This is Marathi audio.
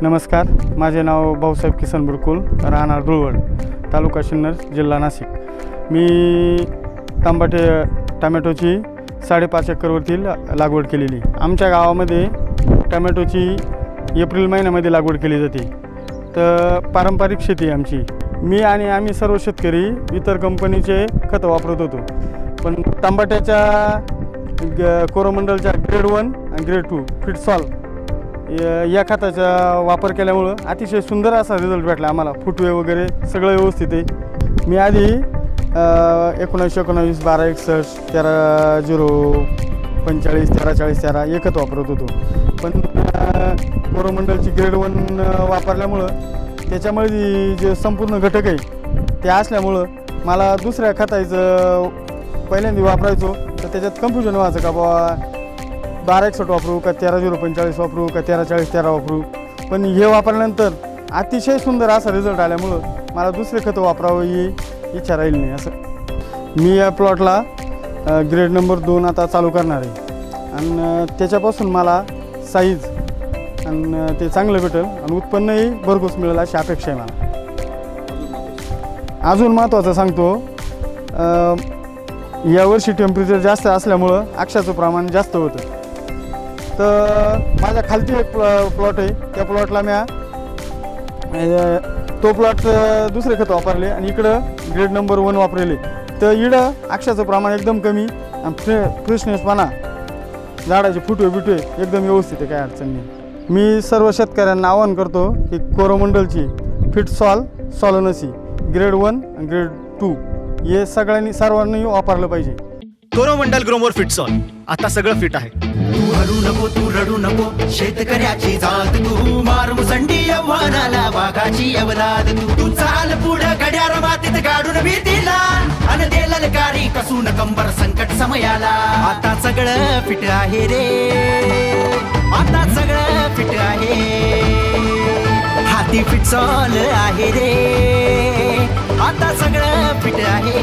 नमस्कार, माझे नाव भाऊसाहेब किसन बुरकुल, राहणार धुळवड, तालुका सिन्नर, जिल्हा नाशिक। मी टमॅटोची 5.5 एकरवरती लागवड केलेली। आमच्या गावामध्ये टमॅटोची एप्रिल महिन्यामध्ये लागवड केली जाते। तर पारंपरिक शेती आहे आमची। मी आणि आम्ही सर्व शेतकरी इतर कंपनीचे खत वापरत होतो, पण टमाट्याच्या कोरोमंडलच्या ग्रेड 1 आणि ग्रेड 2 फिटसॉल या खताचा वापर केल्यामुळे अतिशय सुंदर असा रिझल्ट भेटला आम्हाला। फुटवे वगैरे सगळं व्यवस्थित आहे। मी आधी 1919 1261 13-0-45 13-40-13 हे खत वापरत होतो, पण कोरोमंडलची ग्रेड 1 वापरल्यामुळं त्याच्यामध्ये जे संपूर्ण घटक आहे ते असल्यामुळं मला दुसऱ्या खताचं पहिल्यांदा वापरायचो तर त्याच्यात कन्फ्युजन व्हायचं का बाबा 1261 वापरू का 13-0-45 वापरू का 13-40-13 वापरू। पण हे वापरल्यानंतर अतिशय सुंदर असा रिझल्ट आल्यामुळं मला दुसरे खतं वापरावं ही इच्छा राहील नाही। असं मी या प्लॉटला ग्रेड नंबर 2 आता चालू करणार आहे आणि त्याच्यापासून मला साईज आणि ते चांगलं भेटेल आणि उत्पन्नही भरघोस मिळेल अशी अपेक्षा आहे मला। अजून महत्त्वाचं सांगतो, यावर्षी टेम्परेचर जास्त असल्यामुळं अक्षाचं प्रमाण जास्त होतं। तर माझ्या खालती एक प्लॉट आहे, त्या प्लॉटला मी तो प्लॉट दुसरे खत वापरले आणि इकडं ग्रेड नंबर 1 वापरले। तर इकडं अक्षाचं प्रमाण एकदम कमी आणि फ्रेशनेसपणा, झाडाचे फुटवे एकदम व्यवस्थित आहे, काय अडचण नाही। मी सर्व शेतकऱ्यांना आवाहन करतो की कोरोमंडलची फिटसॉल सॉलोनसी ग्रेड 1 आणि ग्रेड 2 हे सर्वांनी वापरलं पाहिजे। कोरोमंडल ग्रोमोर फिटसॉल, आता सगळं फिट आहे। तू रडू नको, शेतकऱ्याची जात तू, मार मुसंडी आव्हानाला वाघाची अवलाद तू चाल पुढं घड्याळ मातीत काढून भीतीला अन दे ललकारी कसून कंबर संकट समयाला। आता सगळं फिट आहे रे, आता सगळं फिट आहे, हाती फिटसॉल आहे रे, आता सगळं फिट आहे।